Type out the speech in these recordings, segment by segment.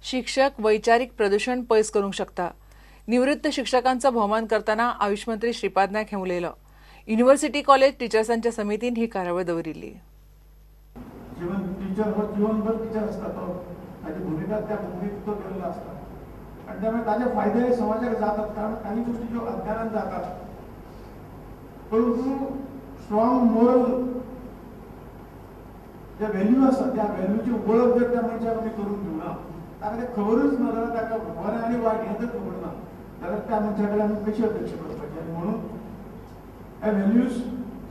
शिक्षक वैचारिक प्रदूषण पयस करूंक शकता. निवृत्त शिक्षकांचा भोवमान करताना आयुष मंत्री श्रीपाद नायक हें उलयलो. युनिव्हर्सिटी कॉलेज टिचर्सांच्या समितीन ही कार्यावळ दवरिल्ली. जीवनभर टीचर असता तो ताची भूमिका त्या भूमिकेत तो केलेला असता आणि त्यामुळे ताजे फायदे समाजाक जातात. कारण काही गोष्टी ज्यो अज्ञानान जातात परंतु स्ट्रॉंग मोरल जे व्हॅल्यू आसा त्या व्हॅल्यूची वळख जर त्या मनशाक आमी करून दिवना ताका ते खबरूच ना जाल्यार ताका बरें आनी वायट हें जर खबर ना जाल्यार त्या मनशा कडेन आमी कशी अपेक्षा करपाची. आनी म्हणून हे व्हॅल्यूज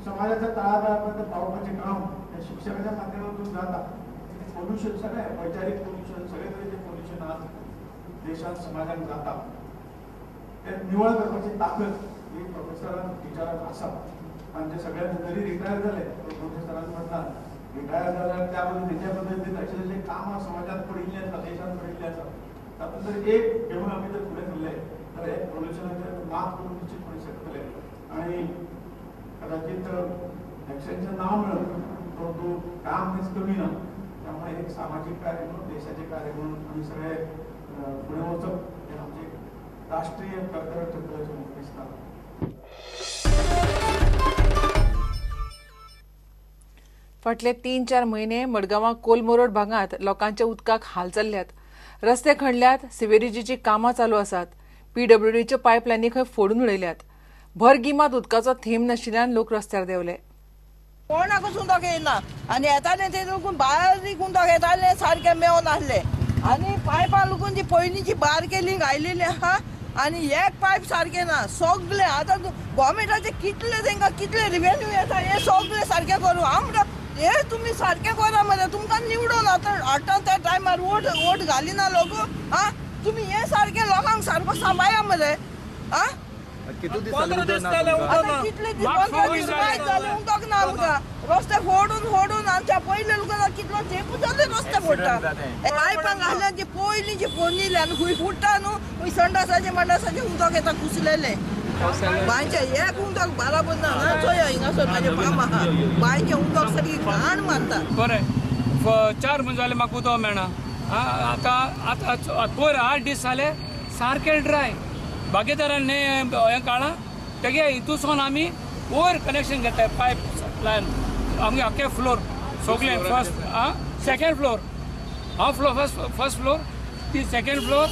समाजाच्या तळागाळापर्यंत पावपाचें काम हे शिक्षकाच्या माध्यमातून जाता. पोल्युशन सगळें वैचारीक पोल्युशन सगळे तरेचे पोल्युशन आज देशात समाजात जाता ते निवळ करपाची ताकद ही प्रोफेसरांक टिचरांक आसा. आमचे सगळे जरी रिटायर जाले प्रोफेसरांक म्हणटा रिटायर जाल्यार त्या बद्दल तेच्या बद्दल अशें जशें कामां समाजात पडिल्लीं आसा देशांत पडिल्लीं आसा तातूंत जर एक घेवन आमी जर फुडें सरले जाल्यार हे पोल्युशनाचेर मात करून निश्चितपणे शकतले. आनी कदाचित एक्शनचें नांव मेळत परंतु काम हेच कमी ना. त्यामुळे एक सामाजिक कार्य म्हणून देशाचे कार्य म्हणून आम्ही सगळे पुढे वचप हे आमचे राष्ट्रीय कर्तव्य ठरतलें अशें म्हाका दिसता. फाटले 3-4 म्हयने मडगांवां कोलमोरोड भागांत लोकांच्या उदकाक हाल चल्ल्यात. रस्ते खणल्यात, सिवेरेजीची कामां चालू आसात. PWDच्यो पायपलायनी खंय फोडून उडयल्यात. भर गिमांत उदकाचो थेंब नाशिल्ल्यान लोक रस्त्यार देंवले. कोणाकूच उदक येना आनी येताले ते लोक बारीक उदक येताले सारखे मेळून आसले आनी पायपां लागून जी पयलींची बारकेली घायलेली आहा आनी एक पायप सारखे ना. सगळे आतां गव्हर्मेंटाचे कितले तांकां कितले रिवेन्यू येता हे सगळे सारखे करूं. आमकां हे तुमी सारखे करा मरे. तुमकां निवडून आतां त्या टायमार वोट घालिना लोक. तुमी हे सारखे लोकांक सारको सांबाळा मरे. कितले दीस कितले दीस 15 दीस मायज जाले उदक ना आमकां. रस्ते फोडून आमच्या पयले लोकांना कितलो तेंप जाले रस्ते फोडटा. पायपां घालल्यान जी पयलींची फोडलेली आनी खंय फुट्टा न्हू संडासाचे मंडासाचे उदक येता कुसलेले. बांयचे एक उदक बराबर ना चोय हिंगासर म्हाजे फार्म आहा. बांयचे उदक सारकी घाण मारता. बरें 4 म्हयने जाले म्हाका उदक मेळना. आतां पयर 8 दीस जाले सारके ड्राय. बागेदारांनी हें काळा तेगे हितून आमी वयर कनेक्शन घेताय पायप लायन आमगे आख्खे फ्लोर सगळे first second floor first floor ती सेकंड फ्लोर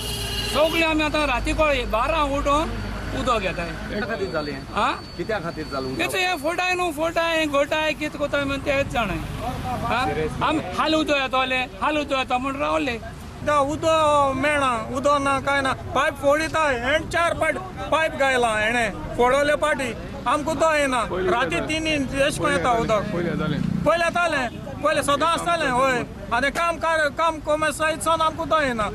सगळे आमी आतां राती कळ्ळी 12 उठून उदक घेताय. खातीर जालें कित्या खातीर जालें हें फोटाय न्हू फोटाय घोटाय कितें कोताय म्हण तेच जाणाय. आमी हाल उदक येता म्हूण रावले. उदक मेळना उदक ना काय ना. पायप फोडिताय हेण 4 पाट पायप घायला हेणे फोडवले पाटी आमकां उदक येना. राती 3 इंच एश कोन येता उदक. पयले येतालें पयले सदां आसतालें वय आनी काम कोमेसायत सावन आमकां उदक येना.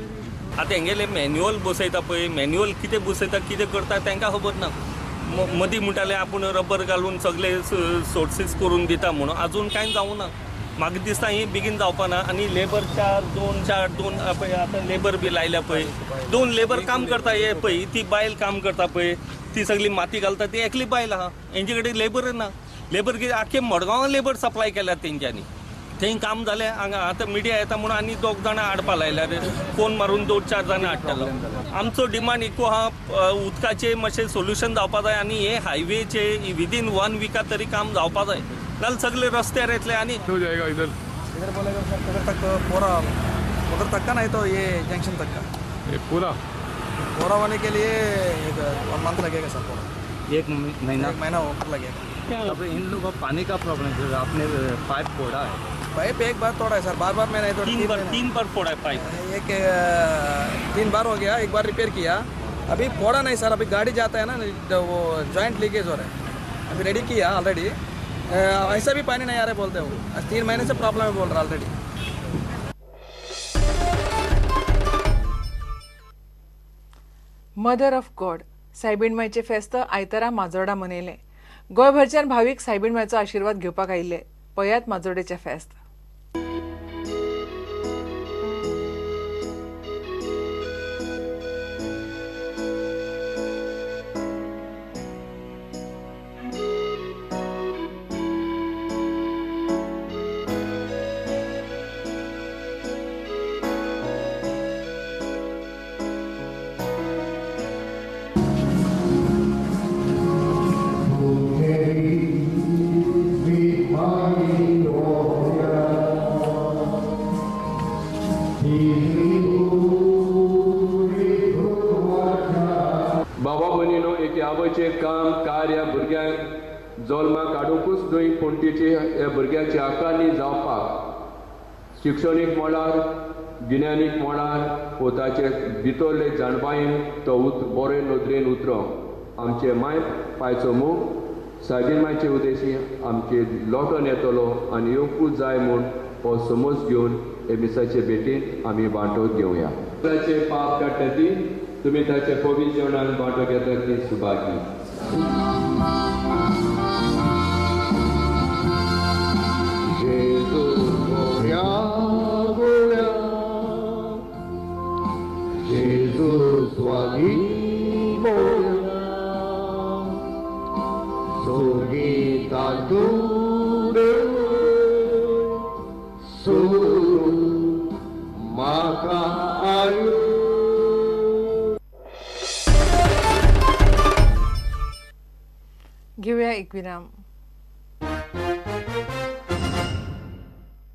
आतां हेंगेले मॅन्युअल बसयता पळय मॅन्युअल कितें बसयता कितें करता तांकां खबर ना. मदीं म्हणटाले आपूण रबर घालून सगळे सोर्सीस करून दिता म्हणून आजून कांय जावं ना. म्हाका दिसता ही बेगीन जावपा ना. आनी लेबर 2 पळय आतां लेबर बी लायल्या पळय 2 लेबर काम करता. हे पळय ती बायल काम करता पळय ती सगळी माती घालता ती एकली बायल आहा. हेंचे कडेन लेबर ना. लेबर कितें आख्खे मडगांवां लेबर सप्लाय केल्यात तेंच्यांनी. थंय काम जालें हांगा आतां मिडिया येता म्हणून आनी 2 जाणां हाडपा लायल्यार फोन मारून 2-4 जाणां हाडटलो. आमचो डिमांड इको आहा उदकाचें मातशें सोल्युशन जावपा जाय आनी हे हायवेचे विदीन 1 विका तरी काम जावपा जाय नाल्यार सगळे रस्त्यार येतले. आनी इधर बोलेगा सर तक पूरा उधर तक का नहीं तो ये जंक्शन तक का ये पूरा होने के लिए 1 मंथ लगेगा सर. पूरा 1 महीना ऊपर लगेगा. अब इन लोगों को पानी का प्रॉब्लम है. आपने पाइप फोड़ा है? पाइप एक बार तोड़ा है सर. बार मैं नहीं तोड़ा. 3 बार फोड़ा है पाइप. 3 बार हो गया. एक बार रिपेयर किया. अभी फोड़ा नहीं सर. अभी गाड़ी जाता है ना वो जॉइंट लीकेज हो रहा है. अभी रेडी किया ऑलरेडी. ऐसा भी पानी नहीं आ रहा बोलते हो. 3 महीने से प्रॉब्लम है बोल रहा ऑलरेडी. मदर ऑफ गॉड सायबीण मायचे फेस्त आयतारा माजोर्डा मनयलें. गोंयभरच्यान भावीक सायबीण मायचो आशिर्वाद घेवपाक आयिल्ले. पयात माजोर्डेचें फेस्त. बाकीचे काम कार्य भुरग्यांक जल्माक काडूंकूच न्हय पूण तिचे ह्या भुरग्याच्या आकांनी जावपाक शिक्षणीक मळार गिन्यानीक मळार पोताचे भितरले जाणबायेन तो बरे नदरेन उतरोंक आमचे माय पायचो मूग सागीन मायचे उद्देशी आमचे लोटोन येतलो आनी येवंकूच जाय म्हूण हो समज घेवन हे मिसाचे भेटीन आमी वांटो घेवया. ताचे पाप काडटा ती तुमी ताचे पवित्र जेवणान वांटो घेता ती सुभागी. जेजू गोया गोया जेजू स्वामी गोया सोगीता तुरे सुरू माका आयु. घेऊया एक विराम.